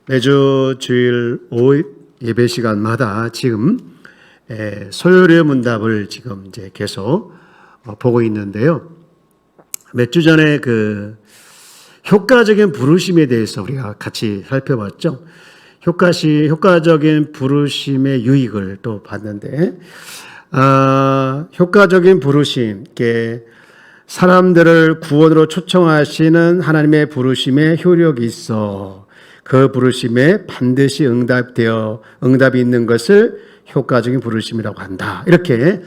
매주 주일 오후 예배 시간마다 지금 소요리의 문답을 지금 이제 계속 보고 있는데요. 몇 주 전에 그 효과적인 부르심에 대해서 우리가 같이 살펴봤죠. 효과적인 부르심의 유익을 또 봤는데, 효과적인 부르심, 사람들을 구원으로 초청하시는 하나님의 부르심에 효력이 있어 그 부르심에 반드시 응답이 있는 것을 효과적인 부르심이라고 한다. 이렇게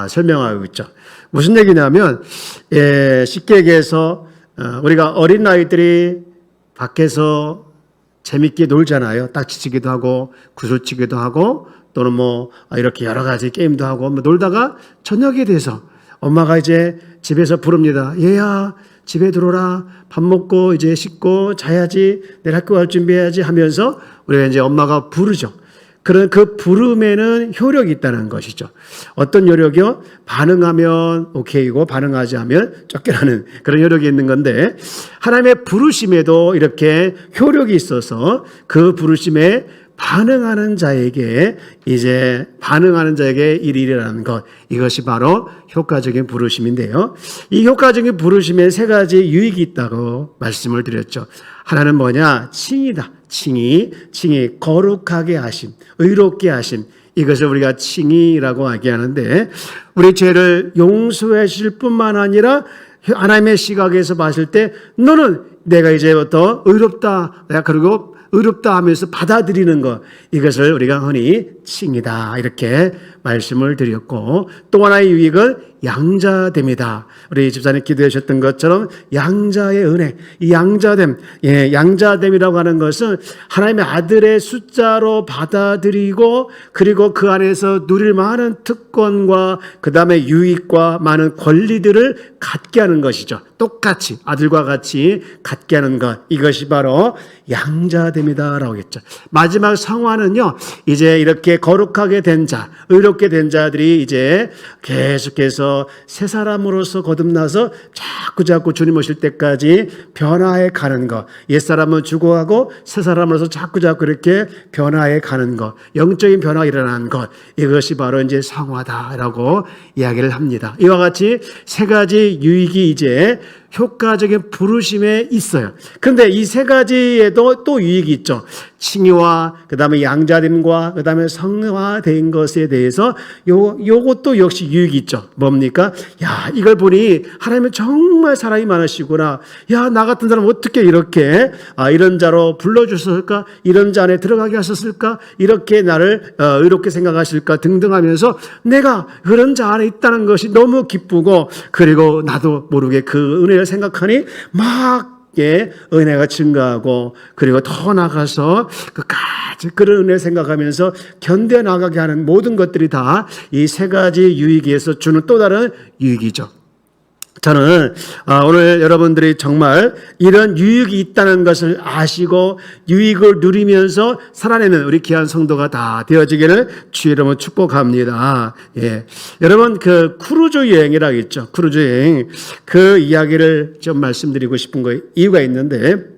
설명하고 있죠. 무슨 얘기냐면, 쉽게 얘기해서 우리가 어린 아이들이 밖에서 재밌게 놀잖아요. 딱지치기도 하고 구슬치기도 하고 또는 이렇게 여러 가지 게임도 하고 놀다가 저녁이 돼서 엄마가 이제 집에서 부릅니다. 얘야 집에 들어오라. 밥 먹고 이제 씻고 자야지. 내일 학교 갈 준비해야지 하면서 우리가 이제 엄마가 부르죠. 그런 그 부름에는 효력이 있다는 것이죠. 어떤 효력이요? 반응하면 오케이고 반응하지 않으면 쫓겨나는 그런 효력이 있는 건데, 하나님의 부르심에도 이렇게 효력이 있어서 그 부르심에 반응하는 자에게 일이라는 것, 이것이 바로 효과적인 부르심인데요. 이 효과적인 부르심에 세 가지 유익이 있다고 말씀을 드렸죠. 하나는 뭐냐? 칭이다. 칭의, 거룩하게 하심, 의롭게 하심. 이것을 우리가 칭의라고 얘기하는데, 우리 죄를 용서해 주실 뿐만 아니라 하나님의 시각에서 봤을 때 너는 내가 이제부터 의롭다. 그리고 의롭다 하면서 받아들이는 것, 이것을 우리가 흔히 칭이다 이렇게 말씀을 드렸고, 또 하나의 유익은 양자됨이다. 우리 집사님 기도하셨던 것처럼 양자의 은혜, 이 양자됨, 양자됨이라고 하는 것은 하나님의 아들의 숫자로 받아들이고, 그리고 그 안에서 누릴 많은 특권과 그 다음에 유익과 많은 권리들을 갖게 하는 것이죠. 똑같이 아들과 같이 갖게 하는 것, 이것이 바로 양자됨이다라고 했죠. 마지막 성화는요, 이제 이렇게 거룩하게 된 자, 의롭게 된 자들이 이제 계속해서 새 사람으로서 거듭나서 자꾸 주님 오실 때까지 변화해 가는 것, 옛사람은 죽어가고 새 사람으로서 자꾸 이렇게 변화해 가는 것, 영적인 변화가 일어나는 것, 이것이 바로 이제 성화다라고 이야기를 합니다. 이와 같이 세 가지 유익이 이제 효과적인 부르심에 있어요. 그런데 이 세 가지에도 또 유익이 있죠. 칭의와 그 다음에 양자됨과 그 다음에 성화된 것에 대해서 요것도 역시 유익이 있죠. 뭡니까? 야, 이걸 보니 하나님은 정말 사랑이 많으시구나. 야, 나 같은 사람 어떻게 이렇게 이런 자로 불러주셨을까? 이런 자 안에 들어가게 하셨을까? 이렇게 나를 의롭게 생각하실까? 등등 하면서 내가 그런 자 안에 있다는 것이 너무 기쁘고, 그리고 나도 모르게 그 은혜를 생각하니 막 은혜가 증가하고, 그리고 더 나가서 끝까지 그런 은혜 생각하면서 견뎌나가게 하는 모든 것들이 다 이 세 가지 유익에서 주는 또 다른 유익이죠. 저는 오늘 여러분들이 정말 이런 유익이 있다는 것을 아시고 유익을 누리면서 살아내는 우리 귀한 성도가 다 되어지기를 주의 이름으로 축복합니다. 여러분, 그 크루즈 여행이라고 있죠. 크루즈 여행, 그 이야기를 좀 말씀드리고 싶은 이유가 있는데,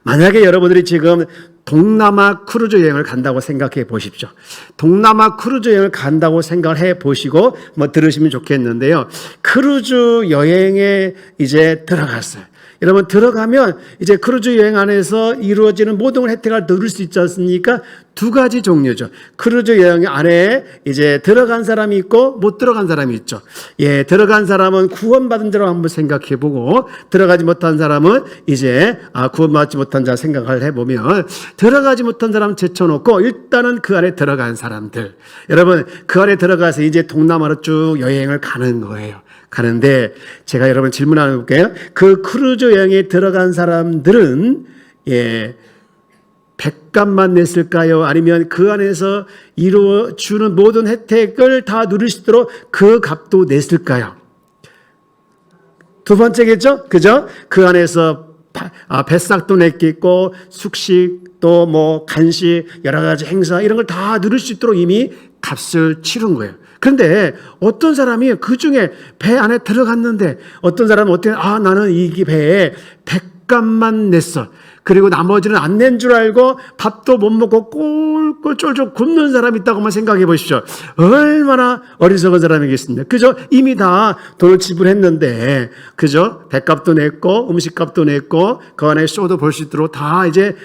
만약에 여러분들이 지금 동남아 크루즈 여행을 간다고 생각해 보십시오. 동남아 크루즈 여행을 간다고 생각을 해 보시고 들으시면 좋겠는데요. 크루즈 여행에 이제 들어갔어요. 여러분, 들어가면 이제 크루즈 여행 안에서 이루어지는 모든 혜택을 누릴 수 있지 않습니까? 두 가지 종류죠. 크루즈 여행 안에 이제 들어간 사람이 있고 못 들어간 사람이 있죠. 들어간 사람은 구원받은 자로 한번 생각해 보고, 들어가지 못한 사람은 이제 구원받지 못한 자 생각을 해보면, 들어가지 못한 사람 제쳐놓고 일단은 그 안에 들어간 사람들, 여러분, 그 안에 들어가서 이제 동남아로 쭉 여행을 가는 거예요. 가는데 제가 여러분 질문 하나 해볼게요. 그 크루즈 여행에 들어간 사람들은 백값만 냈을까요? 아니면 그 안에서 이루어주는 모든 혜택을 다 누릴 수 있도록 그 값도 냈을까요? 두 번째겠죠? 그죠? 그 안에서 뱃삭도 냈겠고, 숙식, 또 간식, 여러 가지 행사, 이런 걸 다 누릴 수 있도록 이미 값을 치른 거예요. 그런데 어떤 사람이 그 중에 배 안에 들어갔는데, 어떤 사람은 나는 이 배에 100값만 냈어. 그리고 나머지는 안 낸 줄 알고 밥도 못 먹고 꼴꼴 쫄쫄 굶는 사람이 있다고만 생각해 보십시오. 얼마나 어리석은 사람이겠습니까? 그죠? 이미 다 돈을 지불했는데, 그죠? 백값도 냈고 음식값도 냈고 그 안에 쇼도 볼 수 있도록 다 이제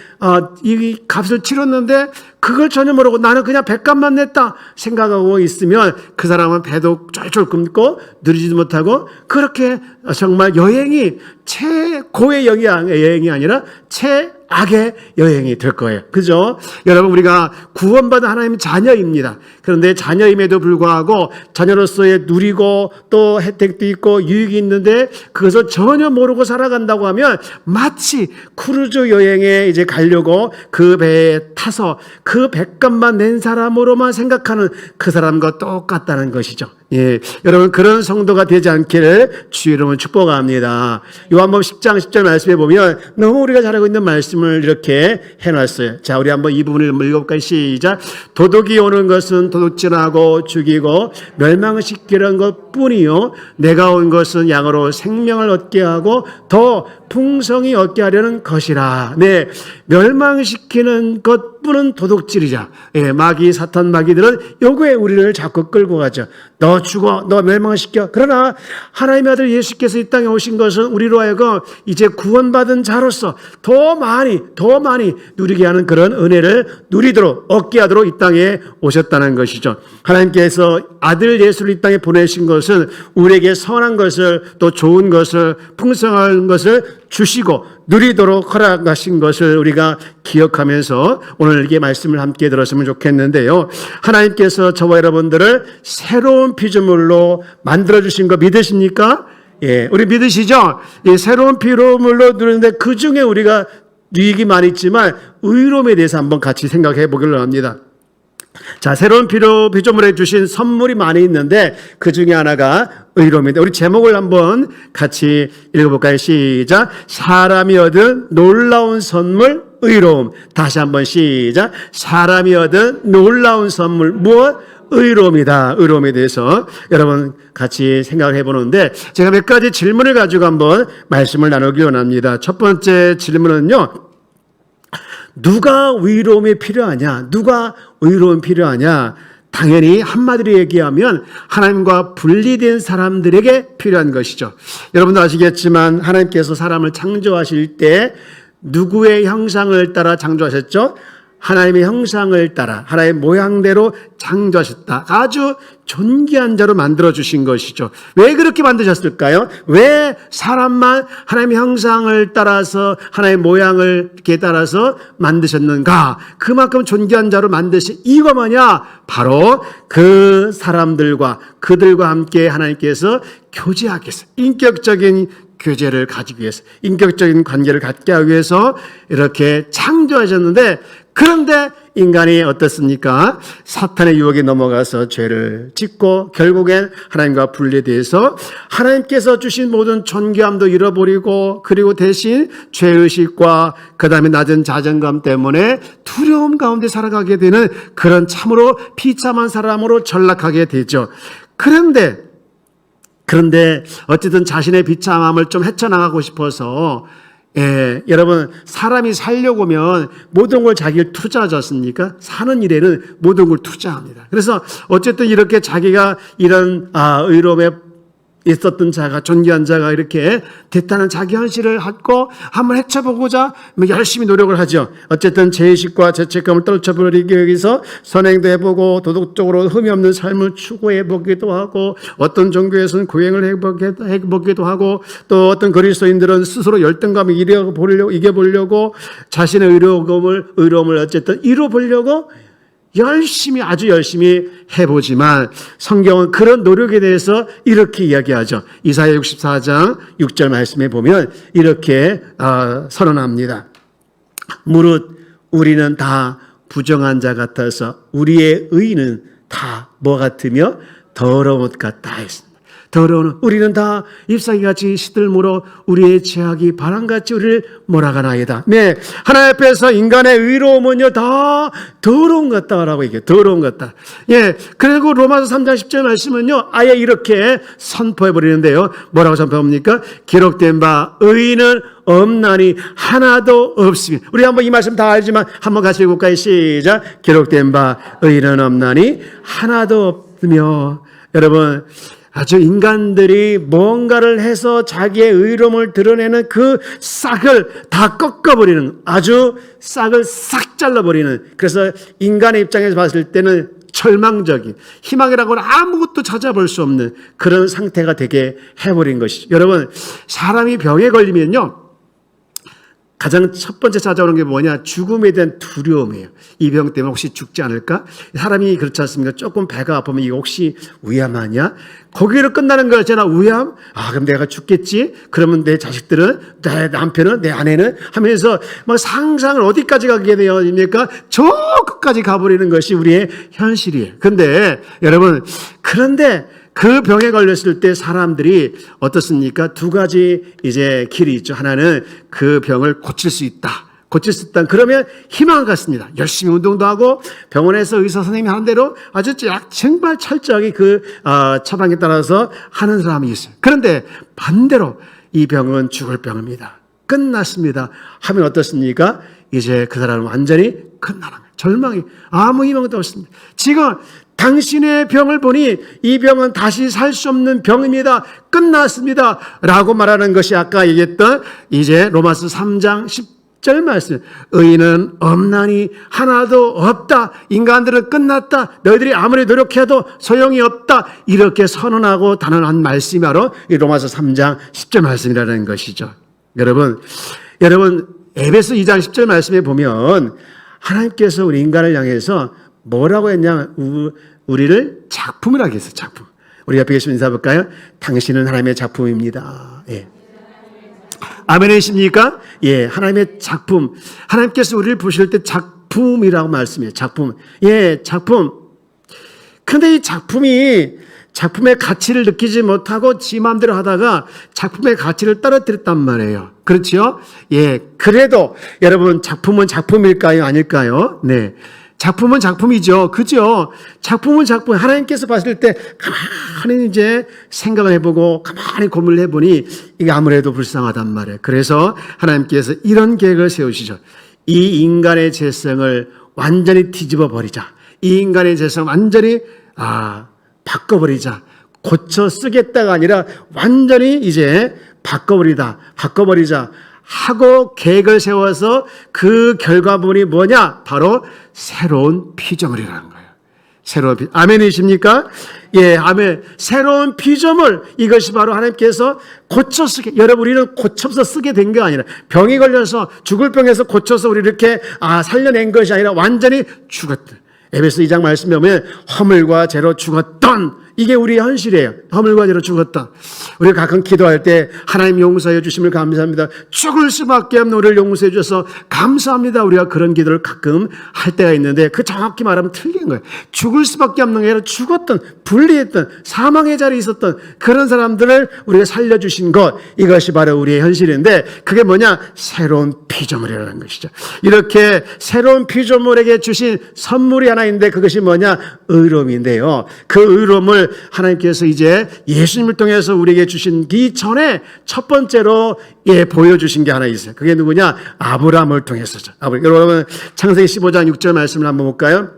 이 값을 치렀는데 그걸 전혀 모르고 나는 그냥 백값만 냈다 생각하고 있으면 그 사람은 배도 쫄쫄 굶고 누리지도 못하고 그렇게 정말 여행이 최고의 여행이 아니라 최악의 여행이 될 거예요. 그죠? 여러분, 우리가 구원받은 하나님의 자녀입니다. 그런데 자녀임에도 불구하고 자녀로서의 누리고 또 혜택도 있고 유익이 있는데 그것을 전혀 모르고 살아간다고 하면 마치 크루즈 여행에 이제 가려고 그 배에 타서 그 백값만 낸 사람으로만 생각하는 그 사람과 똑같다는 것이죠. 예, 여러분, 그런 성도가 되지 않기를 주의 이름으로 축복합니다. 요한복음 10장 10절 말씀에 보면 너무 우리가 잘 알고 있는 말씀을 이렇게 해놨어요. 자, 우리 한번 이 부분을 읽어볼까요? 시작. 도둑이 오는 것은 도둑질하고 죽이고 멸망시키는 것뿐이요 내가 온 것은 양으로 생명을 얻게 하고 더 풍성히 얻게 하려는 것이라. 네, 멸망시키는 것뿐은 도둑질이자. 예, 마귀, 사탄 마귀들은 요거에 우리를 자꾸 끌고 가죠. 너 죽어, 너 멸망시켜. 그러나 하나님의 아들 예수께서 이 땅에 오신 것은 우리로 하여금 이제 구원받은 자로서 더 많이 누리게 하는 그런 은혜를 누리도록, 얻게 하도록 이 땅에 오셨다는 것이죠. 하나님께서 아들 예수를 이 땅에 보내신 것은 우리에게 선한 것을, 또 좋은 것을, 풍성한 것을 주시고 누리도록 허락하신 것을 우리가 기억하면서 오늘 이렇게 말씀을 함께 들었으면 좋겠는데요. 하나님께서 저와 여러분들을 새로운 피조물로 만들어주신 거 믿으십니까? 예, 우리 믿으시죠? 예, 새로운 피조물로 누리는데 그 중에 우리가 유익이 많이 있지만 의로움에 대해서 한번 같이 생각해 보기로 합니다. 자, 새로운 피조물에 주신 선물이 많이 있는데 그 중에 하나가 의로움인데 우리 제목을 한번 같이 읽어볼까요? 시작. 사람이 얻은 놀라운 선물 의로움. 다시 한번 시작. 사람이 얻은 놀라운 선물 무엇? 의로움이다. 의로움에 대해서 여러분 같이 생각을 해보는데 제가 몇 가지 질문을 가지고 한번 말씀을 나누기 원합니다. 첫 번째 질문은요, 누가 의로움이 필요하냐? 누가 의로움 필요하냐? 당연히 한마디로 얘기하면 하나님과 분리된 사람들에게 필요한 것이죠. 여러분도 아시겠지만 하나님께서 사람을 창조하실 때 누구의 형상을 따라 창조하셨죠? 하나님의 형상을 따라 하나님의 모양대로 창조하셨다. 아주 존귀한 자로 만들어주신 것이죠. 왜 그렇게 만드셨을까요? 왜 사람만 하나님의 형상을 따라서 하나님의 모양을 이렇게 따라서 만드셨는가? 그만큼 존귀한 자로 만드신 이유가 뭐냐? 바로 그 사람들과 그들과 함께 하나님께서 교제하기 위해서, 인격적인 교제를 가지기 위해서, 인격적인 관계를 갖게 하기 위해서 이렇게 창조하셨는데, 그런데 인간이 어떻습니까? 사탄의 유혹에 넘어가서 죄를 짓고 결국엔 하나님과 분리돼서 하나님께서 주신 모든 존귀함도 잃어버리고, 그리고 대신 죄의식과 그 다음에 낮은 자존감 때문에 두려움 가운데 살아가게 되는 그런 참으로 비참한 사람으로 전락하게 되죠. 그런데 어쨌든 자신의 비참함을 좀 헤쳐나가고 싶어서, 예, 여러분, 사람이 살려고 하면 모든 걸 자기를 투자하지 않습니까? 사는 일에는 모든 걸 투자합니다. 그래서 어쨌든 이렇게 자기가 이런 의로움에 있었던 자가, 존귀한 자가 이렇게 됐다는 자기 현실을 갖고 한번 헤쳐보고자 열심히 노력을 하죠. 어쨌든 죄의식과 죄책감을 떨쳐버리기 위해서 선행도 해보고 도덕적으로 흠이 없는 삶을 추구해보기도 하고, 어떤 종교에서는 고행을 해보기도 하고, 또 어떤 그리스도인들은 스스로 열등감을 이겨보려고 자신의 의로움을 어쨌든 이뤄보려고 아주 열심히 해보지만 성경은 그런 노력에 대해서 이렇게 이야기하죠. 이사야 64장 6절 말씀에 보면 이렇게 선언합니다. 무릇 우리는 다 부정한 자 같아서 우리의 의는 다 뭐 같으며 더러운 것 같다 했습니다. 더러운 우리는 다 잎사귀같이 시들므로 우리의 죄악이 바람같이 우리를 몰아가나이다. 네, 하나님 앞에서 인간의 의로움은요 다 더러운 것 같다라고 얘기해요. 더러운 것 같다. 예, 그리고 로마서 3장 10절 말씀은요 아예 이렇게 선포해 버리는데요. 뭐라고 선포합니까? 기록된 바 의인은 없나니 하나도 없습니다. 우리 한번 이 말씀 다 알지만 한번 같이 읽을까요? 시작. 기록된 바 의인은 없나니 하나도 없으며. 여러분, 아주 인간들이 뭔가를 해서 자기의 의로움을 드러내는 그 싹을 다 꺾어버리는, 아주 싹을 싹 잘라버리는, 그래서 인간의 입장에서 봤을 때는 절망적인, 희망이라고는 아무것도 찾아볼 수 없는 그런 상태가 되게 해버린 것이죠. 여러분, 사람이 병에 걸리면요 가장 첫 번째 찾아오는 게 뭐냐? 죽음에 대한 두려움이에요. 이 병 때문에 혹시 죽지 않을까? 사람이 그렇지 않습니까? 조금 배가 아프면 이거 혹시 위암하냐? 거기로 끝나는 거잖아. 위암? 아, 그럼 내가 죽겠지? 그러면 내 자식들은, 내 남편은, 내 아내는? 하면서 막 상상을 어디까지 가게 되어집니까? 저 끝까지 가버리는 것이 우리의 현실이에요. 근데 여러분, 그런데 그 병에 걸렸을 때 사람들이 어떻습니까? 두 가지 이제 길이 있죠. 하나는 그 병을 고칠 수 있다. 고칠 수 있다. 그러면 희망을 갖습니다. 열심히 운동도 하고 병원에서 의사 선생님이 하는 대로 아주 정말 철저하게 그 처방에 따라서 하는 사람이 있어요. 그런데 반대로 이 병은 죽을 병입니다. 끝났습니다. 하면 어떻습니까? 이제 그 사람은 완전히 끝나는 거예요. 절망이 아무 희망도 없습니다. 지금 당신의 병을 보니 이 병은 다시 살 수 없는 병입니다. 끝났습니다. 라고 말하는 것이 아까 얘기했던 이제 로마서 3장 10절 말씀. 의인은 없나니 하나도 없다. 인간들은 끝났다. 너희들이 아무리 노력해도 소용이 없다. 이렇게 선언하고 단언한 말씀이 바로 이 로마서 3장 10절 말씀이라는 것이죠. 여러분 에베소 2장 10절 말씀에 보면 하나님께서 우리 인간을 향해서 뭐라고 했냐? 우리를 작품이라고 했어요. 작품. 우리 옆에 계시면 인사 볼까요? 당신은 하나님의 작품입니다. 예. 아멘이십니까? 예, 하나님의 작품. 하나님께서 우리를 보실 때 작품이라고 말씀해요. 작품. 예, 작품. 그런데 이 작품의 가치를 느끼지 못하고 지 마음대로 하다가 작품의 가치를 떨어뜨렸단 말이에요. 그렇죠? 예, 그래도 여러분 작품은 작품일까요? 아닐까요? 네. 작품은 작품이죠. 그죠? 작품은 작품. 하나님께서 봤을 때 가만히 이제 생각을 해보고 가만히 고민을 해보니 이게 아무래도 불쌍하단 말이에요. 그래서 하나님께서 이런 계획을 세우시죠. 이 인간의 죄성을 완전히 뒤집어 버리자. 이 인간의 죄성을 완전히 바꿔버리자. 고쳐 쓰겠다가 아니라 완전히 이제 바꿔버리자 하고 계획을 세워서 그 결과물이 뭐냐? 바로 새로운 피조물이라는 거예요. 새로운 아멘이십니까? 예, 아멘. 새로운 피조물. 이것이 바로 하나님께서 고쳐 쓰게. 여러분, 우리는 고쳐서 쓰게 된 게 아니라 병이 걸려서 죽을 병에서 고쳐서 우리 이렇게 살려낸 것이 아니라 완전히 죽었다. 에베소 2장 말씀에 보면 허물과 죄로 죽었던 이게 우리의 현실이에요. 허물과 죄로 죽었다. 우리가 가끔 기도할 때 하나님 용서해 주심을 감사합니다. 죽을 수밖에 없는 우리를 용서해 주셔서 감사합니다. 우리가 그런 기도를 가끔 할 때가 있는데 그 정확히 말하면 틀린 거예요. 죽을 수밖에 없는 게 아니라 죽었던, 분리했던, 사망의 자리에 있었던 그런 사람들을 우리가 살려주신 것, 이것이 바로 우리의 현실인데 그게 뭐냐? 새로운 피조물이라는 것이죠. 이렇게 새로운 피조물에게 주신 선물이 하나 있는데 그것이 뭐냐? 의로움인데요. 그 의로움을 하나님께서 이제 예수님을 통해서 우리에게 주신 이 전에 첫 번째로 보여주신 게 하나 있어요. 그게 누구냐? 아브라함을 통해서죠. 여러분 창세기 15장 6절 말씀을 한번 볼까요?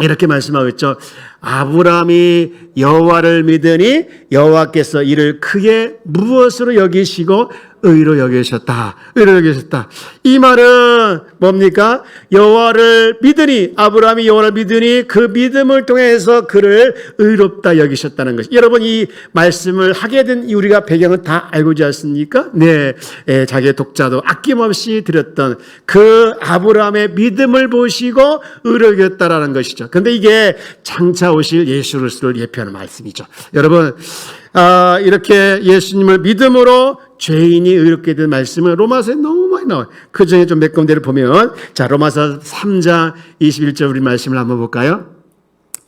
이렇게 말씀하고 있죠. 아브라함이 여호와를 믿으니 여호와께서 이를 그의 무엇으로 여기시고 의로 여기셨다. 의로 여기셨다. 이 말은 뭡니까? 여호와를 믿으니, 아브라함이 여호와를 믿으니 그 믿음을 통해서 그를 의롭다 여기셨다는 것이. 여러분 이 말씀을 하게 된 우리가 배경은 다 알고 있지 않습니까? 네, 자기의 독자도 아낌없이 드렸던 그 아브라함의 믿음을 보시고 의로 여겼다라는 것이죠. 그런데 이게 장차 오실 예수 그리스도를 예표하는 말씀이죠. 여러분 이렇게 예수님을 믿음으로 죄인이 의롭게 된 말씀은 로마서에 너무 많이 나와요. 그 중에 좀 몇 군데를 보면 자 로마서 3장 21절 우리 말씀을 한번 볼까요?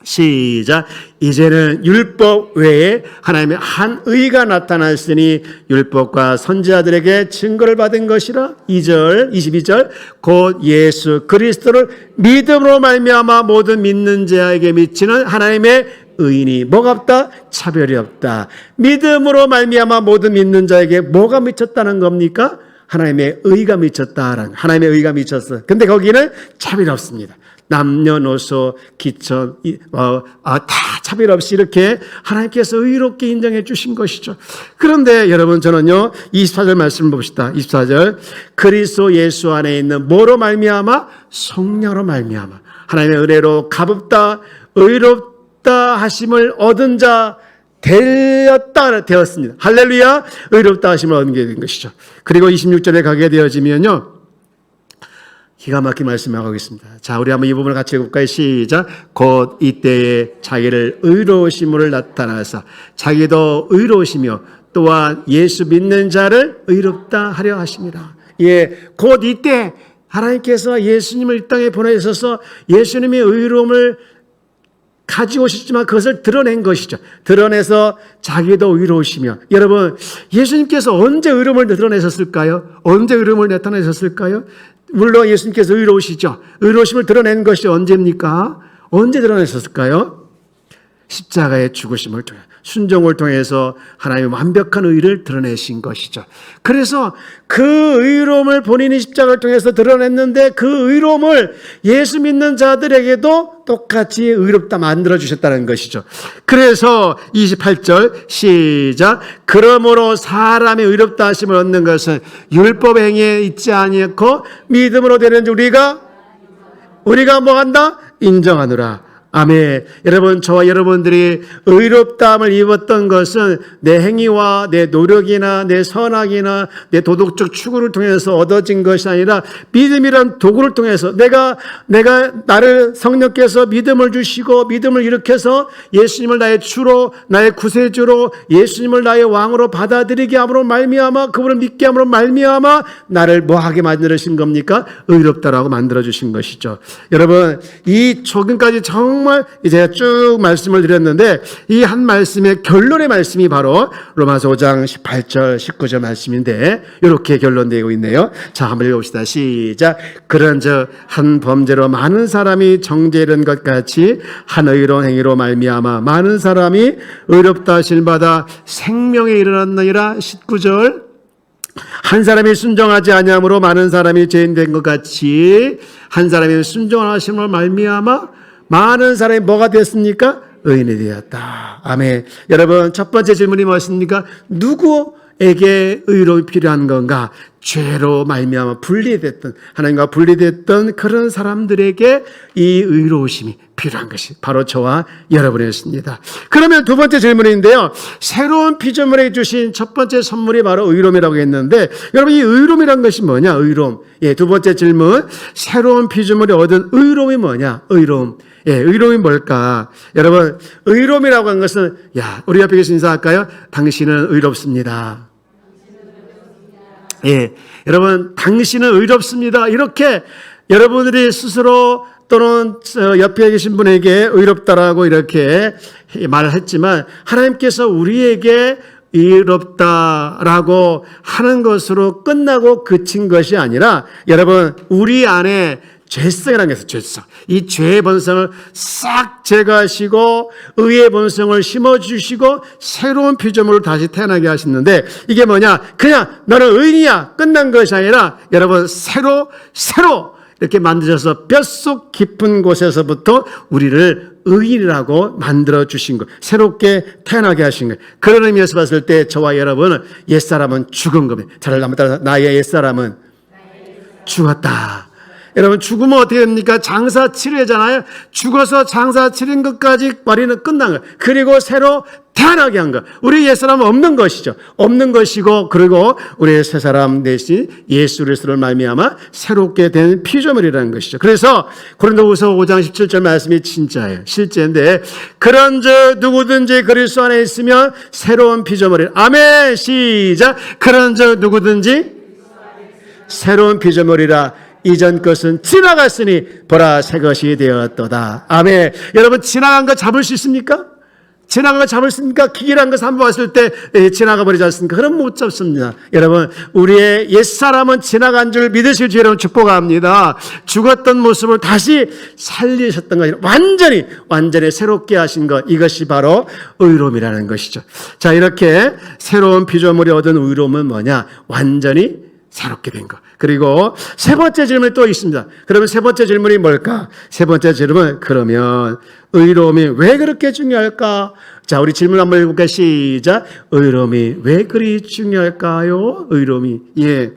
시작. 이제는 율법 외에 하나님의 한 의가 나타났으니 율법과 선지자들에게 증거를 받은 것이라. 2절 22절 곧 예수 그리스도를 믿음으로 말미암아 모든 믿는 자에게 미치는 하나님의 의인이 뭐가 없다? 차별이 없다. 믿음으로 말미암아 모든 믿는 자에게 뭐가 미쳤다는 겁니까? 하나님의 의가 미쳤다라는, 하나님의 의가 미쳤어. 근데 거기는 차별이 없습니다. 남녀노소 기천 다 차별 없이 이렇게 하나님께서 의롭게 인정해 주신 것이죠. 그런데 여러분, 저는요 24절 말씀을 봅시다. 24절 그리스도 예수 안에 있는 뭐로 말미암아? 성령으로 말미암아 하나님의 은혜로 값없다 의롭다 하심을 얻은 자 되었습니다. 할렐루야. 의롭다 하심을 얻은 게 된 것이죠. 그리고 26절에 가게 되어지면요 기가 막힌 말씀을 하겠습니다. 자, 우리 한번 이 부분을 같이 읽어볼까요? 시작. 곧 이때에 자기를 의로우심을 나타나서 자기도 의로우시며 또한 예수 믿는 자를 의롭다 하려 하십니다. 예, 곧 이때 하나님께서 예수님을 이 땅에 보내셔서 예수님의 의로움을 가지고 오셨지만 그것을 드러낸 것이죠. 드러내서 자기도 의로우시며. 여러분, 예수님께서 언제 의로움을 드러내셨을까요? 언제 의로움을 나타내셨을까요? 물론 예수님께서 의로우시죠. 의로우심을 드러낸 것이 언제입니까? 언제 드러내셨을까요? 십자가의 죽으심을 통해, 순종을 통해서 하나님의 완벽한 의를 드러내신 것이죠. 그래서 그 의로움을 본인이 십자가를 통해서 드러냈는데 그 의로움을 예수 믿는 자들에게도 똑같이 의롭다 만들어주셨다는 것이죠. 그래서 28절 시작. 그러므로 사람의 의롭다 하심을 얻는 것은 율법 행위에 있지 아니하고 믿음으로 되는 우리가 뭐 한다? 인정하노라. 아멘. 여러분, 저와 여러분들이 의롭다함을 입었던 것은 내 행위와 내 노력이나 내 선악이나 내 도덕적 추구를 통해서 얻어진 것이 아니라 믿음이란 도구를 통해서 내가 나를 성령께서 믿음을 주시고 믿음을 일으켜서 예수님을 나의 주로, 나의 구세주로, 예수님을 나의 왕으로 받아들이게 함으로 말미암아, 그분을 믿게 함으로 말미암아 나를 뭐하게 만들으신 겁니까? 의롭다라고 만들어주신 것이죠. 여러분, 이 조금까지 정말 제가 쭉 말씀을 드렸는데 이 한 말씀의 결론의 말씀이 바로 로마서 5장 18절 19절 말씀인데 이렇게 결론되고 있네요. 자, 한번 읽어봅시다. 시작. 그런즉 한 범죄로 많은 사람이 정죄된 것 같이 한 의로운 행위로 말미암아 많은 사람이 의롭다 하실 바다 생명에 이르렀느니라. 19절 한 사람이 순종하지 아니함으로 많은 사람이 죄인된 것 같이 한 사람이 순종하심으로 말미암아 많은 사람이 뭐가 됐습니까? 의인이 되었다. 아멘. 여러분, 첫 번째 질문이 무엇입니까? 누구에게 의로움이 필요한 건가? 죄로 말미암아 분리됐던, 하나님과 분리됐던 그런 사람들에게 이 의로우심이 필요한 것이 바로 저와 여러분이었습니다. 그러면 두 번째 질문인데요. 새로운 피조물에 주신 첫 번째 선물이 바로 의로움이라고 했는데 여러분, 이 의로움이란 것이 뭐냐? 의로움. 예, 두 번째 질문. 새로운 피조물이 얻은 의로움이 뭐냐? 의로움. 예, 의로움이 뭘까? 여러분, 의로움이라고 하는 것은, 우리 옆에 계신 인사할까요? 당신은 의롭습니다. 예, 여러분, 당신은 의롭습니다. 이렇게 여러분들이 스스로 또는 옆에 계신 분에게 의롭다라고 이렇게 말을 했지만 하나님께서 우리에게 의롭다라고 하는 것으로 끝나고 그친 것이 아니라 여러분, 우리 안에 죄성이라는 게 있어요. 죄성. 이 죄의 본성을 싹 제거하시고 의의 본성을 심어주시고 새로운 피조물을 다시 태어나게 하시는데 이게 뭐냐? 그냥 너는 의인이야 끝난 것이 아니라 여러분, 새로 이렇게 만드셔서 뼛속 깊은 곳에서부터 우리를 의인이라고 만들어주신 것, 새롭게 태어나게 하신 것. 그런 의미에서 봤을 때 저와 여러분은 옛사람은 죽은 겁니다. 저를 따라 나의 옛사람은 죽었다. 여러분, 죽으면 어떻게 됩니까? 장사 치르잖아요. 죽어서 장사 치른 것까지 머리는 끝난 거예요. 그리고 새로 태어나게 한 것. 우리 옛사람은 없는 것이죠. 없는 것이고, 그리고 우리의 새 사람 대신 예수 그리스도를 말미암아 새롭게 된 피조물이라는 것이죠. 그래서 고린도후서 5장 17절 말씀이 진짜예요. 실제인데, 그런즉 누구든지 그리스도 안에 있으면 새로운 피조물이라. 아멘. 시작. 그런즉 누구든지 새로운 피조물이라. 이전 것은 지나갔으니 보라 새 것이 되었도다. 아멘. 여러분 지나간 거 잡을 수 있습니까? 지나간 거 잡을 수 있습니까? 기이한 것 한번 왔을 때 지나가 버리지 않습니까? 그럼 못 잡습니다. 여러분 우리의 옛사람은 지나간 줄 믿으실 주 여러분 축복합니다. 죽었던 모습을 다시 살리셨던 거 완전히 새롭게 하신 것, 이것이 바로 의로움이라는 것이죠. 자, 이렇게 새로운 피조물이 얻은 의로움은 뭐냐? 완전히 새롭게 된 것. 그리고 세 번째 질문이 또 있습니다. 그러면 세 번째 질문이 뭘까? 세 번째 질문은 그러면 의로움이 왜 그렇게 중요할까? 자, 우리 질문 한번 해볼까요? 시작. 의로움이 왜 그리 중요할까요? 의로움이. 예.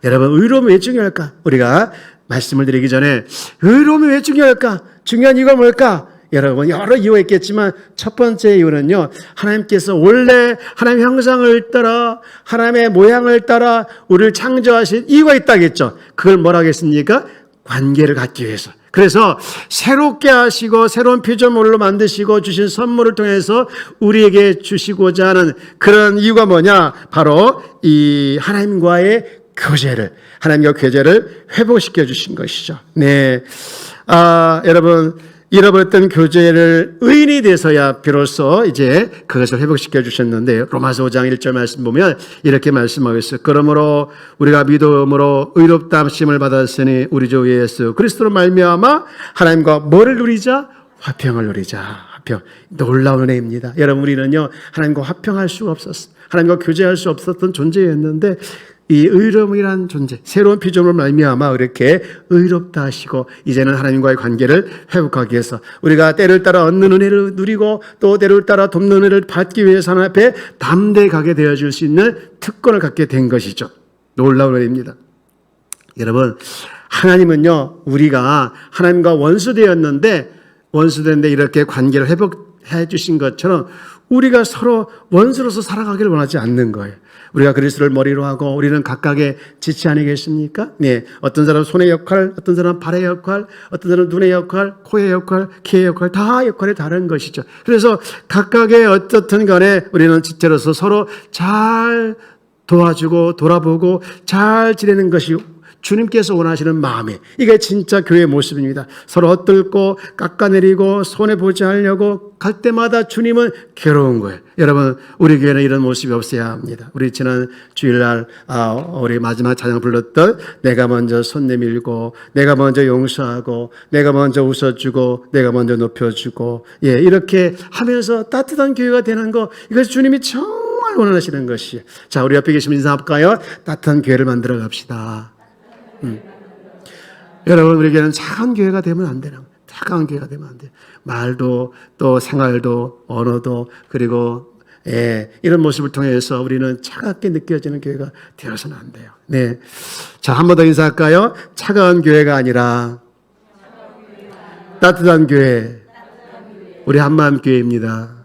여러분, 의로움이 왜 중요할까? 우리가 말씀을 드리기 전에 의로움이 왜 중요할까? 중요한 이유가 뭘까? 여러분 여러 이유가 있겠지만 첫 번째 이유는요, 하나님께서 원래 하나님의 형상을 따라 하나님의 모양을 따라 우리를 창조하신 이유가 있다겠죠. 그걸 뭐라고 했습니까? 관계를 갖기 위해서. 그래서 새롭게 하시고 새로운 피조물로 만드시고 주신 선물을 통해서 우리에게 주시고자 하는 그런 이유가 뭐냐? 바로 이 하나님과의 교제를, 하나님과 교제를 회복시켜 주신 것이죠. 네, 여러분 잃어버렸던 교제를 의인이 돼서야 비로소 이제 그것을 회복시켜 주셨는데, 로마서 5장 1절 말씀 보면 이렇게 말씀하고 있어요. 그러므로 우리가 믿음으로 의롭다 하심을 받았으니 우리 주 예수 그리스도로 말미암아 하나님과 뭐를 누리자? 화평을 누리자. 화평. 놀라운 은혜입니다. 여러분 우리는요 하나님과 화평할 수가 없었어요. 하나님과 교제할 수 없었던 존재였는데 이 의로움이란 존재, 새로운 피조물을 말미암아 이렇게 의롭다 하시고 이제는 하나님과의 관계를 회복하기 위해서 우리가 때를 따라 얻는 은혜를 누리고 또 때를 따라 돕는 은혜를 받기 위해서 하나님 앞에 담대하게 되어줄 수 있는 특권을 갖게 된 것이죠. 놀라운 은혜입니다. 여러분 하나님은요 우리가 하나님과 원수되었는데 이렇게 관계를 회복해 주신 것처럼 우리가 서로 원수로서 살아가기를 원하지 않는 거예요. 우리가 그리스도를 머리로 하고 우리는 각각의 지체 아니겠습니까? 네, 어떤 사람은 손의 역할, 어떤 사람은 발의 역할, 어떤 사람은 눈의 역할, 코의 역할, 귀의 역할, 다 역할이 다른 것이죠. 그래서 각각의 어떻든 간에 우리는 지체로서 서로 잘 도와주고 돌아보고 잘 지내는 것이 주님께서 원하시는 마음에, 이게 진짜 교회의 모습입니다. 서로 엇들고 깎아내리고 손해보지 않으려고 갈 때마다 주님은 괴로운 거예요. 여러분 우리 교회는 이런 모습이 없어야 합니다. 우리 지난 주일날 우리 마지막 찬양 불렀던 내가 먼저 손 내밀고 내가 먼저 용서하고 내가 먼저 웃어주고 내가 먼저 높여주고, 예, 이렇게 하면서 따뜻한 교회가 되는 거, 이것이 주님이 정말 원하시는 것이에요. 자, 우리 옆에 계시면 인사할까요? 따뜻한 교회를 만들어 갑시다. 여러분 우리에게는 작은 교회가 되면 안 되는, 작은 교회가 되면 안 돼요. 말도 또 생활도 언어도 그리고 이런 모습을 통해서 우리는 차갑게 느껴지는 교회가 되어서는 안 돼요. 네, 자, 한 번 더 인사할까요? 차가운 교회가 아니라 따뜻한 교회, 우리 한마음 교회입니다.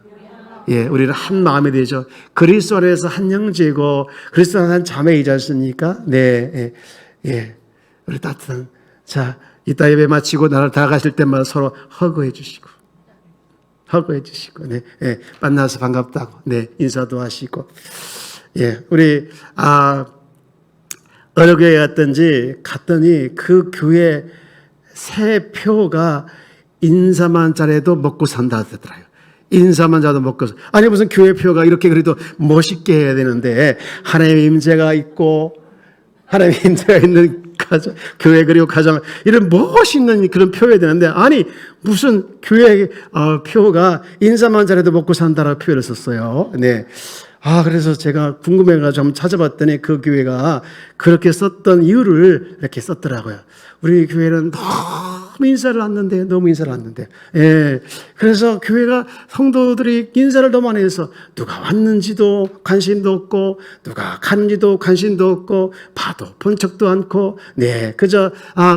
예, 우리는 한 마음이 되죠. 그리스도 안에서 한 형제고 그리스도 안에서 한 자매이지 않습니까? 네, 예, 우리 따뜻한, 자, 이따 예배 마치고 나를 다 가실 때마다 서로 허그해 주시고, 네, 예, 만나서 반갑다고, 네, 인사도 하시고, 예, 우리, 어느 교회 갔더니 그 교회 새 표가 인사만 잘해도 먹고 산다 하더라고요. 인사만 잘도 먹고, 아니 무슨 교회 표가 이렇게 그래도 멋있게 해야 되는데, 하나님의 임재가 있고, 하나님의 임재가 있는 가정, 교회 그리고 가정, 이런 멋있는 그런 표현이 되는데, 아니 무슨 교회 표가 인사만 잘해도 먹고 산다라고 표현을 썼어요. 네. 그래서 제가 궁금해가지고 좀 찾아봤더니 그 교회가 그렇게 썼던 이유를 이렇게 썼더라고요. 우리 교회는 너무 인사를 않는데. 예. 그래서 교회가 성도들이 인사를 너무 안 해서 누가 왔는지도 관심도 없고, 누가 갔는지도 관심도 없고, 봐도 본 척도 않고, 네. 그저,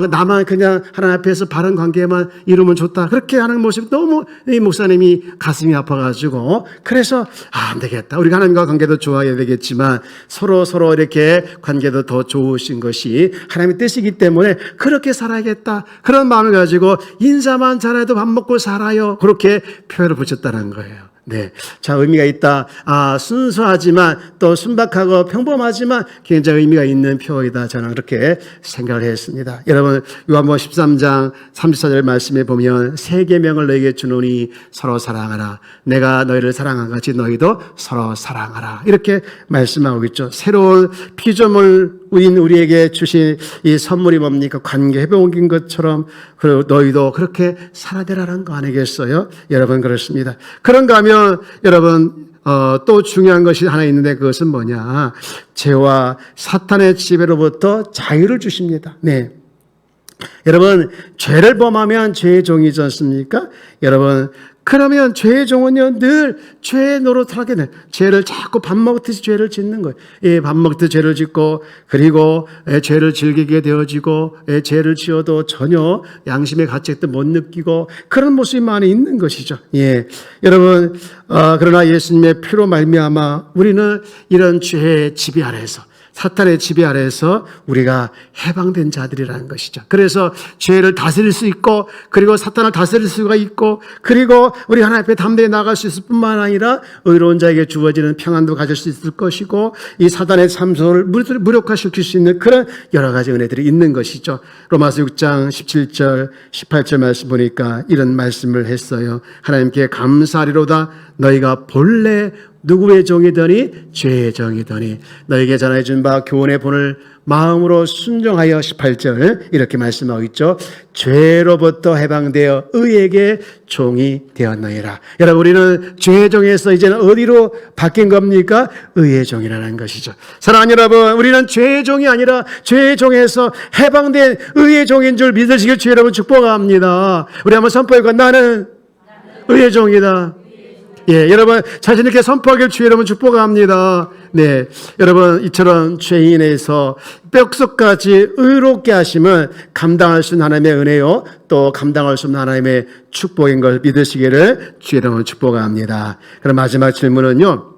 나만 그냥 하나님 앞에서 바른 관계만 이루면 좋다. 그렇게 하는 모습이 너무 이 목사님이 가슴이 아파가지고, 그래서, 안 되겠다. 우리가 하나님과 관계도 좋아야 되겠지만, 서로 이렇게 관계도 더 좋으신 것이 하나님의 뜻이기 때문에 그렇게 살아야겠다. 그런 마음을 가지고 인사만 잘해도 밥 먹고 살아요. 그렇게 표현을 붙였다는 거예요. 네. 자, 의미가 있다. 순수하지만 또 순박하고 평범하지만 굉장히 의미가 있는 표현이다. 저는 그렇게 생각을 했습니다. 여러분, 요한복음 13장 34절 말씀에 보면 새 계명을 너희에게 주노니 서로 사랑하라. 내가 너희를 사랑한 같이 너희도 서로 사랑하라. 이렇게 말씀하고 있죠. 새로운 피조물인 우리에게 주신 이 선물이 뭡니까? 관계 회복인 것처럼 너희도 그렇게 살아야 되라는 거 아니겠어요? 여러분, 그렇습니다. 그런가 하면 여러분, 또 중요한 것이 하나 있는데 그것은 뭐냐? 죄와 사탄의 지배로부터 자유를 주십니다. 네. 여러분, 죄를 범하면 죄의 종이지 않습니까? 여러분, 그러면 죄의 종은요, 늘 죄의 노릇하게 돼. 죄를 자꾸 밥 먹듯이 죄를 짓는 거예요. 예, 밥 먹듯이 죄를 짓고, 그리고 죄를 즐기게 되어지고, 죄를 지어도 전혀 양심의 가책도 못 느끼고, 그런 모습이 많이 있는 것이죠. 예. 여러분, 그러나 예수님의 피로 말미암아 우리는 이런 죄의 지배 아래에서, 사탄의 지배 아래에서 우리가 해방된 자들이라는 것이죠. 그래서 죄를 다스릴 수 있고, 그리고 사탄을 다스릴 수가 있고, 그리고 우리 하나님 앞에 담대히 나갈 수 있을 뿐만 아니라 의로운 자에게 주어지는 평안도 가질 수 있을 것이고, 이 사탄의 참소를 무력화시킬 수 있는 그런 여러 가지 은혜들이 있는 것이죠. 로마서 6장 17절 18절 말씀 보니까 이런 말씀을 했어요. 하나님께 감사하리로다. 너희가 본래 누구의 종이더니 죄의 종이더니 너에게 전해준 바 교훈의 본을 마음으로 순종하여 18절 이렇게 말씀하고 있죠. 죄로부터 해방되어 의에게 종이 되었느니라. 여러분, 우리는 죄의 종에서 이제는 어디로 바뀐 겁니까? 의의 종이라는 것이죠. 사랑하는 여러분, 우리는 죄의 종이 아니라 죄의 종에서 해방된 의의 종인 줄 믿으시길 주 여러분 축복합니다. 우리 한번 선포해볼까요? 나는 의의 종이다. 예, 여러분 자신 있게 선포하길 주 여러분 축복합니다. 네, 여러분 이처럼 죄인에서 뼛속까지 의롭게 하심은 감당할 수 있는 하나님의 은혜요, 또 감당할 수 없는 하나님의 축복인 걸 믿으시기를 주 여러분 축복합니다. 그럼 마지막 질문은요,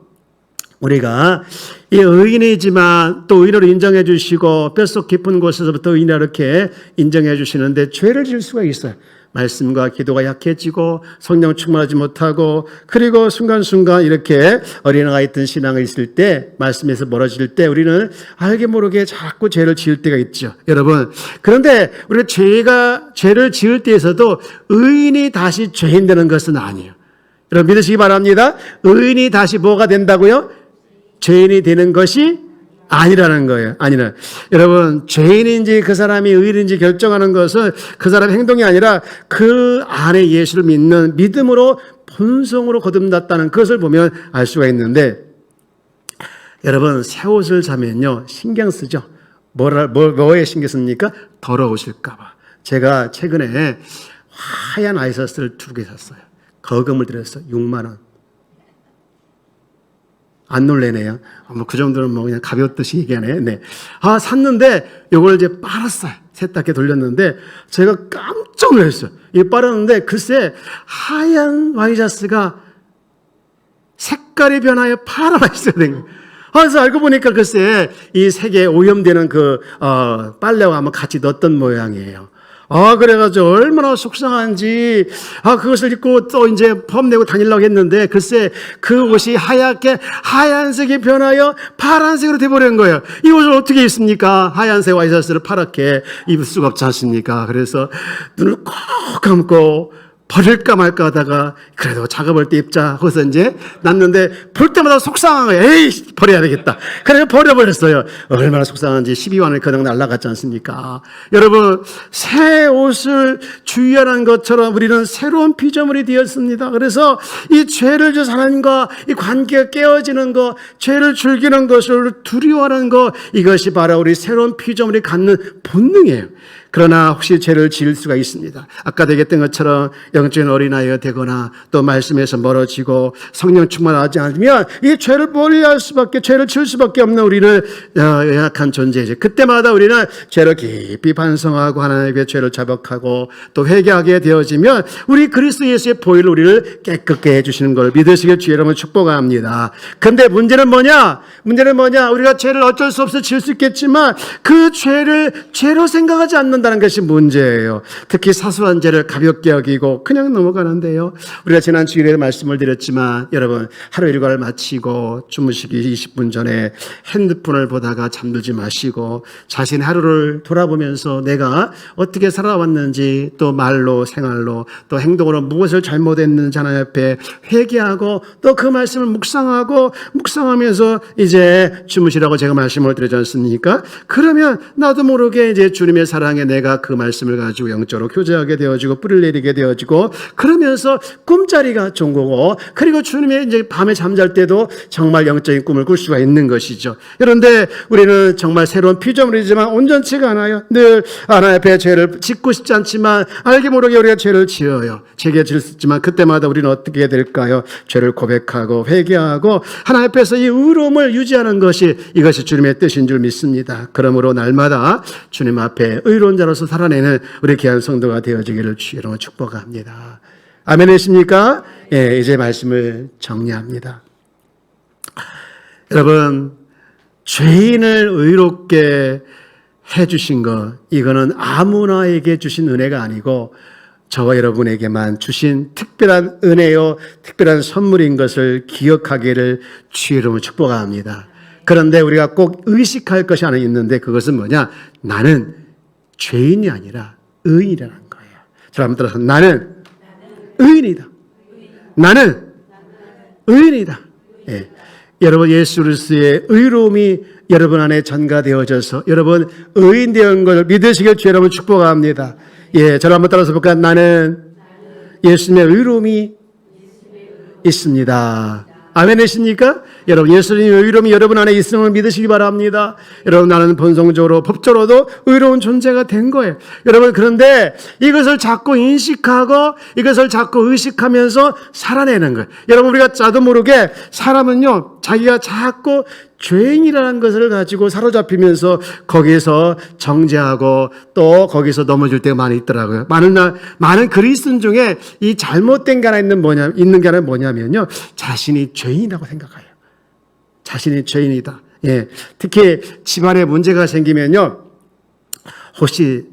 우리가 이 의인이지만 또 의인으로 인정해 주시고 뼛속 깊은 곳에서부터 의인이라 이렇게 인정해 주시는데 죄를 지을 수가 있어요. 말씀과 기도가 약해지고 성령 충만하지 못하고, 그리고 순간순간 이렇게 어린아이가 있던 신앙이 있을 때, 말씀에서 멀어질 때 우리는 알게 모르게 자꾸 죄를 지을 때가 있죠. 여러분, 그런데 우리가 죄를 지을 때에서도 의인이 다시 죄인 되는 것은 아니에요. 여러분 믿으시기 바랍니다. 의인이 다시 뭐가 된다고요? 죄인이 되는 것이 아니라는 거예요. 아니라 여러분, 죄인인지 그 사람이 의인인지 결정하는 것은 그 사람의 행동이 아니라 그 안에 예수를 믿는 믿음으로 본성으로 거듭났다는 것을 보면 알 수가 있는데, 여러분 새 옷을 사면요 신경 쓰죠. 뭐에 신경 씁니까? 더러우실까 봐. 제가 최근에 하얀 아이셔츠를 2개 샀어요. 거금을 들였어요. 6만 원. 안 놀래네요. 뭐 그 정도는 뭐 그냥 가볍듯이 얘기하네. 네. 샀는데 요걸 이제 빨았어요. 세탁기에 돌렸는데 제가 깜짝 놀랐어요. 이 빨았는데 글쎄 하얀 와이셔츠가 색깔이 변하여 파란 와이셔츠가 된 거예요. 그래서 알고 보니까 글쎄 이 색에 오염되는 그 빨래와 한번 같이 넣었던 모양이에요. 그래가지고 얼마나 속상한지, 그것을 입고 또 이제 폼내고 다니려고 했는데, 글쎄, 그 옷이 하얀색이 변하여 파란색으로 돼버린 거예요. 이 옷을 어떻게 입습니까? 하얀색 와이셔츠를 파랗게 입을 수가 없지 않습니까? 그래서 눈을 꼭 감고, 버릴까 말까 하다가 그래도 작업할 때 입자 하고서 이제 놨는데 볼 때마다 속상한 거예요. 에이, 버려야 되겠다. 그래서 버려버렸어요. 얼마나 속상한지 12만원이 그냥 날아갔지 않습니까? 여러분, 새 옷을 주의하는 것처럼 우리는 새로운 피조물이 되었습니다. 그래서 이 죄를 져서 하나님과 이 관계가 깨어지는 것, 죄를 즐기는 것을 두려워하는 것, 이것이 바로 우리 새로운 피조물이 갖는 본능이에요. 그러나 혹시 죄를 지을 수가 있습니다. 아까 얘기했던 것처럼 영적인 어린아이가 되거나 또 말씀에서 멀어지고 성령 충만하지 않으면 이 죄를 죄를 지을 수밖에 없는 우리는 연약한 존재이죠. 그때마다 우리는 죄를 깊이 반성하고 하나님의 죄를 자복하고 또 회개하게 되어지면 우리 그리스도 예수의 보혈로 우리를 깨끗게 해주시는 걸 믿으시길 주 여러분 축복합니다. 근데 문제는 뭐냐? 우리가 죄를 어쩔 수 없어 지을 수 있겠지만 그 죄를 죄로 생각하지 않는 넘는다는 것이 문제예요. 특히 사소한 죄를 가볍게 여기고 그냥 넘어가는데요. 우리가 지난 주일에 말씀을 드렸지만 여러분 하루 일과를 마치고 주무시기 20분 전에 핸드폰을 보다가 잠들지 마시고 자신의 하루를 돌아보면서 내가 어떻게 살아왔는지 또 말로 생활로 또 행동으로 무엇을 잘못했는지 하나님 앞에 회개하고 또 그 말씀을 묵상하면서 이제 주무시라고 제가 말씀을 드렸지 않습니까? 그러면 나도 모르게 이제 주님의 사랑에 내가 그 말씀을 가지고 영적으로 교제하게 되어지고 뿌리를 내리게 되어지고 그러면서 꿈자리가 좋은 거고 그리고 주님의 이제 밤에 잠잘 때도 정말 영적인 꿈을 꿀 수가 있는 것이죠. 그런데 우리는 정말 새로운 피조물이지만 온전치가 않아요. 늘 하나님 앞에 죄를 짓고 싶지 않지만 알게 모르게 우리가 죄를 지어요. 죄가 짓지만 그때마다 우리는 어떻게 될까요? 죄를 고백하고 회개하고 하나님 앞에서 이 의로움을 유지하는 것이 이것이 주님의 뜻인 줄 믿습니다. 그러므로 날마다 주님 앞에 의로운 자로서 살아내는 우리 귀한 성도가 되어지기를 주로 축복합니다. 아멘이십니까? 예, 이제 말씀을 정리합니다. 여러분, 죄인을 의롭게 해주신 것, 이거는 아무나에게 주신 은혜가 아니고 저와 여러분에게만 주신 특별한 은혜요, 특별한 선물인 것을 기억하기를 주의 이름으로 축복합니다. 그런데 우리가 꼭 의식할 것이 하나 있는데 그것은 뭐냐? 나는 죄인이 아니라 의인이라는 거예요. 사람 따라서 나는 의인이다. 나는 의인이다. 예. 여러분 예수 그리스도의 의로움이 여러분 안에 전가되어져서 여러분 의인 되는 것을 믿으시길 주의 이름으로 축복합니다. 예, 저를 한번 따라서 볼까요? 나는 예수님의 의로움이 있습니다. 아멘이십니까? 여러분 예수님의 의로움이 여러분 안에 있음을 믿으시기 바랍니다. 여러분 나는 본성적으로 법적으로도 의로운 존재가 된 거예요. 여러분 그런데 이것을 자꾸 인식하고 이것을 자꾸 의식하면서 살아내는 거예요. 여러분 우리가 나도 모르게 사람은요 자기가 자꾸 죄인이라는 것을 가지고 사로잡히면서 거기에서 정죄하고 또 거기서 넘어질 때가 많이 있더라고요. 많은 그리스도인 중에 이 잘못된 게 하나 있는 게 하나 뭐냐면요. 자신이 죄인이라고 생각해요. 자신이 죄인이다. 예. 특히 집안에 문제가 생기면요. 혹시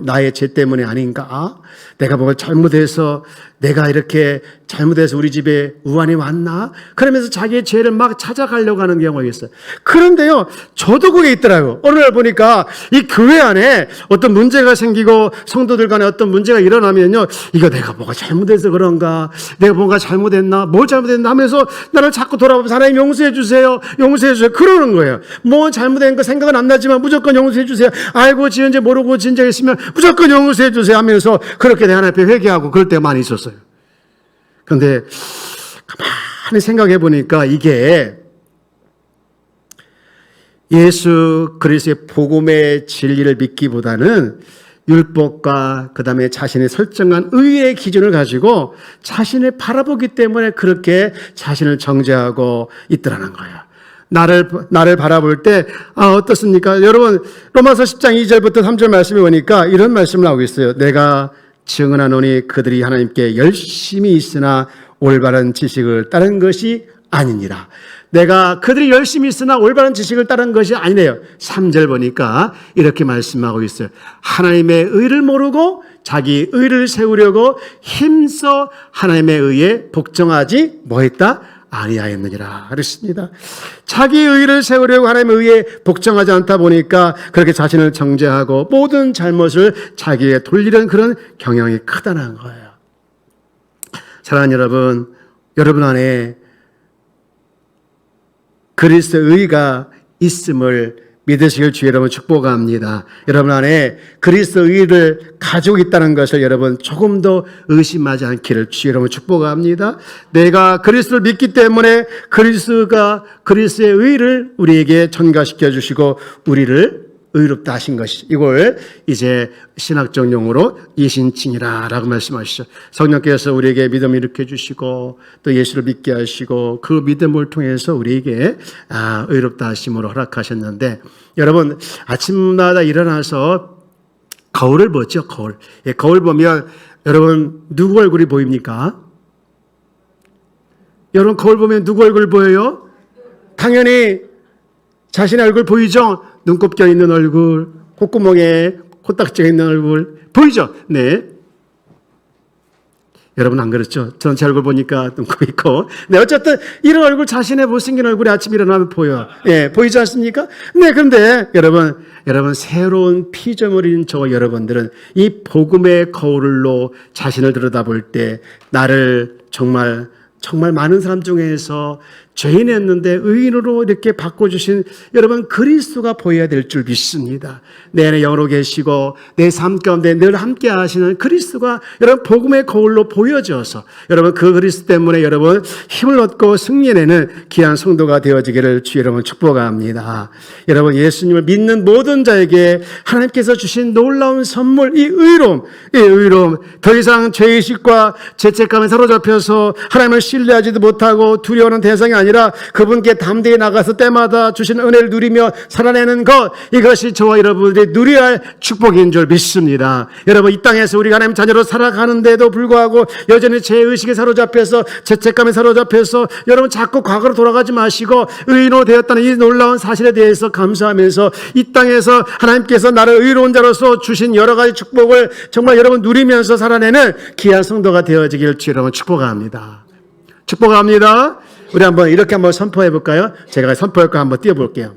나의 죄 때문에 아닌가? 내가 뭘 잘못해서 내가 이렇게 잘못해서 우리 집에 우환이 왔나? 그러면서 자기의 죄를 막 찾아가려고 하는 경우가 있어요. 그런데요, 저도 그게 있더라고요. 어느 날 보니까 이 교회 안에 어떤 문제가 생기고 성도들 간에 어떤 문제가 일어나면요, 이거 내가 뭐가 잘못해서 그런가? 내가 뭔가 잘못했나? 뭘 잘못했나? 하면서 나를 자꾸 돌아보면서 하나님 용서해 주세요. 용서해 주세요. 그러는 거예요. 뭐 잘못된 거 생각은 안 나지만 무조건 용서해 주세요. 알고 지은 죄 모르고 지은 죄 있으면 무조건 용서해 주세요 하면서 그렇게 내 하나님 앞에 회개하고 그럴 때가 많이 있었어요. 그런데 가만히 생각해 보니까 이게 예수 그리스도의 복음의 진리를 믿기보다는 율법과 그 다음에 자신의 설정한 의의 기준을 가지고 자신을 바라보기 때문에 그렇게 자신을 정죄하고 있더라는 거예요. 나를 바라볼 때 어떻습니까? 여러분 로마서 10장 2절부터 3절 말씀에 보니까 이런 말씀을 하고 있어요. 내가 증언하노니 그들이 하나님께 열심히 있으나 올바른 지식을 따른 것이 아니니라. 내가 그들이 열심히 있으나 올바른 지식을 따른 것이 아니네요. 3절 보니까 이렇게 말씀하고 있어요. 하나님의 의를 모르고 자기 의를 세우려고 힘써 하나님의 의에 복종하지 뭐했다? 아니하였느니라 그랬습니다. 자기 의를 세우려고 하나님의 의에 복종하지 않다 보니까 그렇게 자신을 정죄하고 모든 잘못을 자기에게 돌리는 그런 경향이 크다는 거예요. 사랑하는 여러분 안에 그리스도의 의가 있음을 믿으시길 주의 여러분 축복합니다. 여러분 안에 그리스도의 의를 가지고 있다는 것을 여러분 조금 더 의심하지 않기를 주의 여러분 축복합니다. 내가 그리스도를 믿기 때문에 그리스도의 의를 우리에게 전가시켜 주시고 우리를 의롭다 하신 것이 이걸 이제 신학적 용어로 이신칭이라 라고 말씀하시죠. 성령께서 우리에게 믿음을 일으켜 주시고 또 예수를 믿게 하시고 그 믿음을 통해서 우리에게 의롭다 하심으로 허락하셨는데 여러분 아침마다 일어나서 거울을 보죠. 거울 보면 여러분 누구 얼굴이 보입니까? 여러분 거울 보면 누구 얼굴 보여요? 당연히 자신의 얼굴 보이죠? 눈곱 껴있는 얼굴, 콧구멍에 코딱지가 있는 얼굴 보이죠? 네. 여러분 안 그렇죠? 전 제 얼굴 보니까 눈곱 있고. 네, 어쨌든 이런 얼굴, 자신의 못생긴 얼굴이 아침에 일어나면 보여. 예, 보이지 않습니까? 네, 그런데 여러분 새로운 피조물인 저 여러분들은 이 복음의 거울로 자신을 들여다볼 때 나를 정말 많은 사람 중에서 죄인이었는데 의인으로 이렇게 바꿔주신 여러분 그리스도가 보여야 될 줄 믿습니다. 내 안에 영으로 계시고 내 삶 가운데 늘 함께 하시는 그리스도가 여러분 복음의 거울로 보여져서 여러분 그 그리스도 때문에 여러분 힘을 얻고 승리내는 귀한 성도가 되어지기를 주 여러분 축복합니다. 여러분 예수님을 믿는 모든 자에게 하나님께서 주신 놀라운 선물, 이 의로움, 더 이상 죄의식과 죄책감에 사로잡혀서 하나님을 신뢰하지도 못하고 두려워하는 대상이 아니라 그분께 담대히 나가서 때마다 주신 은혜를 누리며 살아내는 것, 이것이 저와 여러분들이 누려야 할 축복인 줄 믿습니다. 여러분 이 땅에서 우리가 하나님 자녀로 살아가는데도 불구하고 여전히 죄의식에 사로잡혀서 죄책감에 사로잡혀서 여러분 자꾸 과거로 돌아가지 마시고 의인으로 되었다는 이 놀라운 사실에 대해서 감사하면서 이 땅에서 하나님께서 나를 의로운 자로서 주신 여러 가지 축복을 정말 여러분 누리면서 살아내는 귀한 성도가 되어지기를 주 여러분 축복합니다. 축복합니다. 우리 이렇게 한번 선포해 볼까요? 제가 선포할 거 한번 띄워볼게요.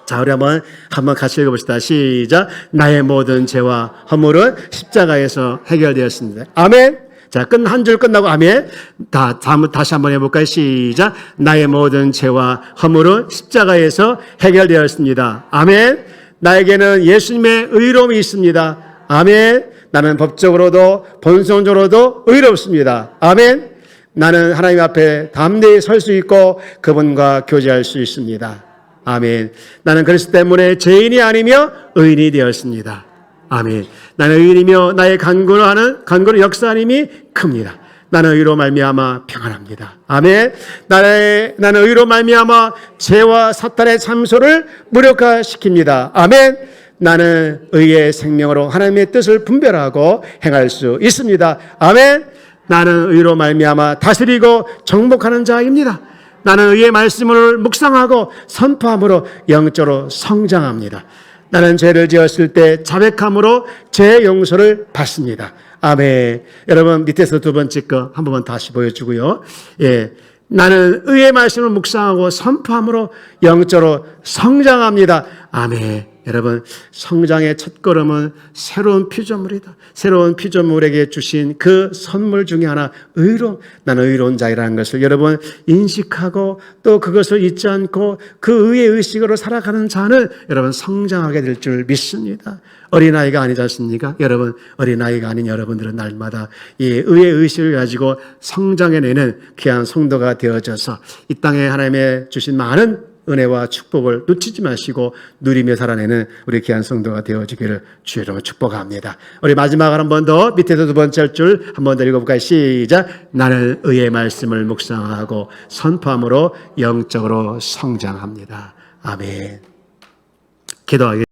자, 우리 한번 같이 읽어봅시다. 시작. 나의 모든 죄와 허물은 십자가에서 해결되었습니다. 아멘. 자, 한 줄 끝나고 아멘. 다시 한번 해볼까요? 시작. 나의 모든 죄와 허물은 십자가에서 해결되었습니다. 아멘. 나에게는 예수님의 의로움이 있습니다. 아멘. 나는 법적으로도 본성적으로도 의롭습니다. 아멘. 나는 하나님 앞에 담대히 설 수 있고 그분과 교제할 수 있습니다. 아멘. 나는 그리스도 때문에 죄인이 아니며 의인이 되었습니다. 아멘. 나는 의인이며 나의 간구는 역사님이 큽니다. 나는 의로 말미암아 평안합니다. 아멘. 나는 의로 말미암아 죄와 사탄의 참소를 무력화시킵니다. 아멘. 나는 의의 생명으로 하나님의 뜻을 분별하고 행할 수 있습니다. 아멘. 나는 의로 말미암아 다스리고 정복하는 자입니다. 나는 의의 말씀을 묵상하고 선포함으로 영적으로 성장합니다. 나는 죄를 지었을 때 자백함으로 죄 용서를 받습니다. 아멘. 여러분 밑에서 두 번째 거 한 번만 다시 보여주고요. 예, 나는 의의 말씀을 묵상하고 선포함으로 영적으로 성장합니다. 아멘. 여러분 성장의 첫걸음은 새로운 피조물이다. 새로운 피조물에게 주신 그 선물 중에 하나 나는 의로운 자이라는 것을 여러분 인식하고 또 그것을 잊지 않고 그 의의 의식으로 살아가는 자는 여러분 성장하게 될 줄 믿습니다. 어린아이가 아니지 않습니까? 여러분 어린아이가 아닌 여러분들은 날마다 이 의의 의식을 가지고 성장해내는 귀한 성도가 되어져서 이 땅에 하나님의 주신 많은 은혜와 축복을 놓치지 마시고 누리며 살아내는 우리 귀한 성도가 되어지기를 주의 이름으로 축복합니다. 우리 마지막으로 한 번 더 밑에서 두 번째 줄 한 번 더 읽어볼까요? 시작. 나는 의의 말씀을 묵상하고 선포함으로 영적으로 성장합니다. 아멘. 기도하겠습니다.